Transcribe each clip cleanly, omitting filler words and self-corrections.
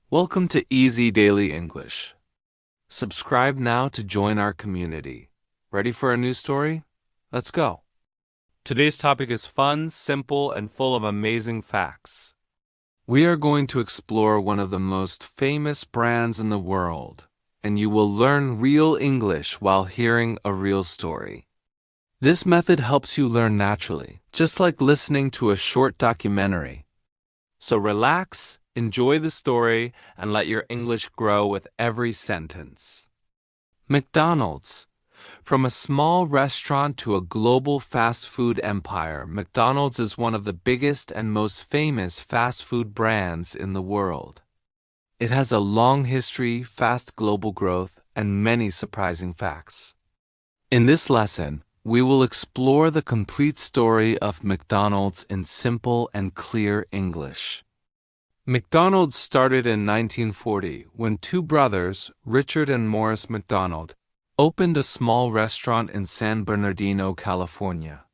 Welcome to Easy Daily English. Subscribe now to join our community. Ready for a new story? Let's go. Today's topic is fun, simple, and full of amazing facts. We are going to explore one of the most famous brands in the world, and you will learn real English while hearing a real story. This method helps you learn naturally, just like listening to a short documentary. So relax, enjoy the story, and let your English grow with every sentence. McDonald's. From a small restaurant to a global fast food empire, McDonald's is one of the biggest and most famous fast food brands in the world. It has a long history, fast global growth, and many surprising facts. In this lesson, we will explore the complete story of McDonald's in simple and clear English. McDonald's started in 1940 when two brothers, Richard and Morris McDonald, opened a small restaurant in San Bernardino, California.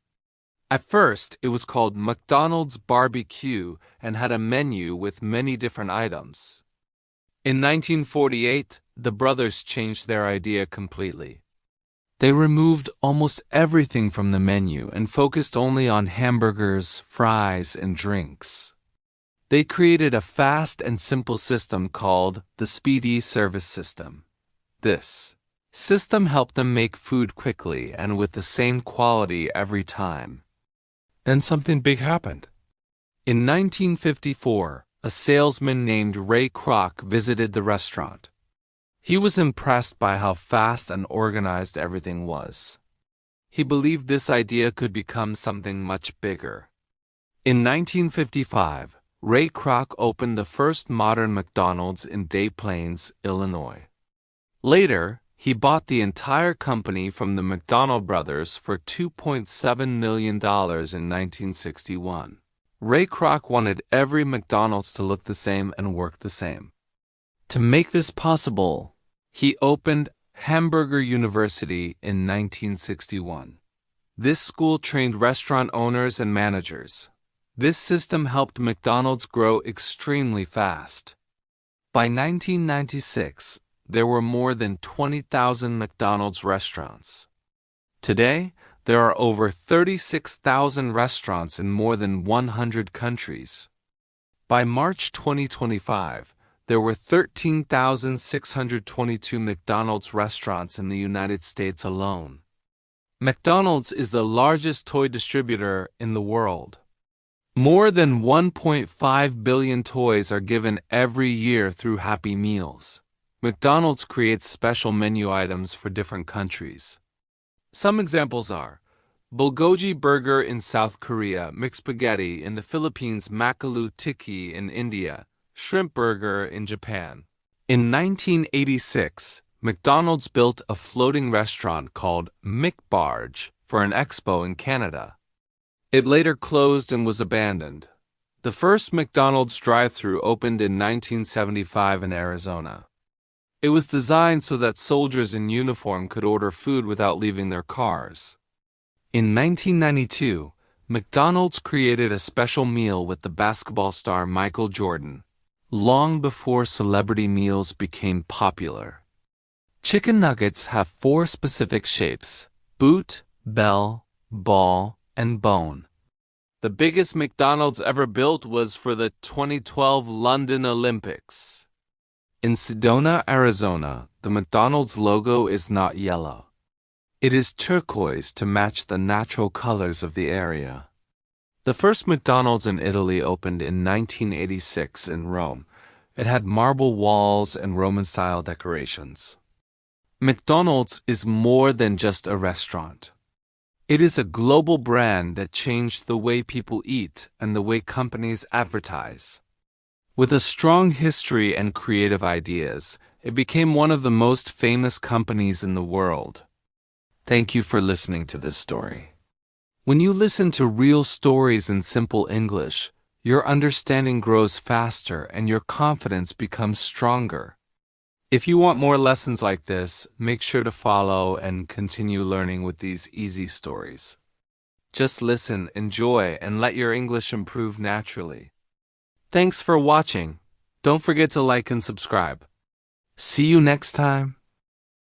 At first, it was called McDonald's Barbecue and had a menu with many different items. In 1948, the brothers changed their idea completely. They removed almost everything from the menu and focused only on hamburgers, fries, and drinks. They created a fast and simple system called the Speedy Service System. This system helped them make food quickly and with the same quality every time. Then something big happened. In 1954, a salesman named Ray Kroc visited the restaurant. He was impressed by how fast and organized everything was. He believed this idea could become something much bigger. In 1955, Ray Kroc opened the first modern McDonald's in Des Plaines, Illinois. Later, he bought the entire company from the McDonald brothers for $2.7 million in 1961. Ray Kroc wanted every McDonald's to look the same and work the same. To make this possible, he opened Hamburger University in 1961. This school trained restaurant owners and managers. This system helped McDonald's grow extremely fast. By 1996, there were more than 20,000 McDonald's restaurants. Today, there are over 36,000 restaurants in more than 100 countries. By March 2025, there were 13,622 McDonald's restaurants in the United States alone. McDonald's is the largest toy distributor in the world. More than 1.5 billion toys are given every year through Happy Meals. McDonald's creates special menu items for different countries. Some examples are Bulgogi Burger in South Korea, McSpaghetti in the Philippines, Makalu Tikki in India, Shrimp Burger in Japan. In 1986, McDonald's built a floating restaurant called McBarge for an expo in Canada. It later closed and was abandoned. The first McDonald's drive-thru opened in 1975 in Arizona. It was designed so that soldiers in uniform could order food without leaving their cars. In 1992, McDonald's created a special meal with the basketball star Michael Jordan, long before celebrity meals became popular. Chicken nuggets have 4 specific shapes: boot, bell, ball, and bone. The biggest McDonald's ever built was for the 2012 London Olympics. In Sedona, Arizona, the McDonald's logo is not yellow. It is turquoise to match the natural colors of the area. The first McDonald's in Italy opened in 1986 in Rome. It had marble walls and Roman-style decorations. McDonald's is more than just a restaurant. It is a global brand that changed the way people eat and the way companies advertise. With a strong history and creative ideas, it became one of the most famous companies in the world. Thank you for listening to this story. When you listen to real stories in simple English, your understanding grows faster and your confidence becomes stronger. If you want more lessons like this, make sure to follow and continue learning with these easy stories. Just listen, enjoy, and let your English improve naturally. Thanks for watching. Don't forget to like and subscribe. See you next time.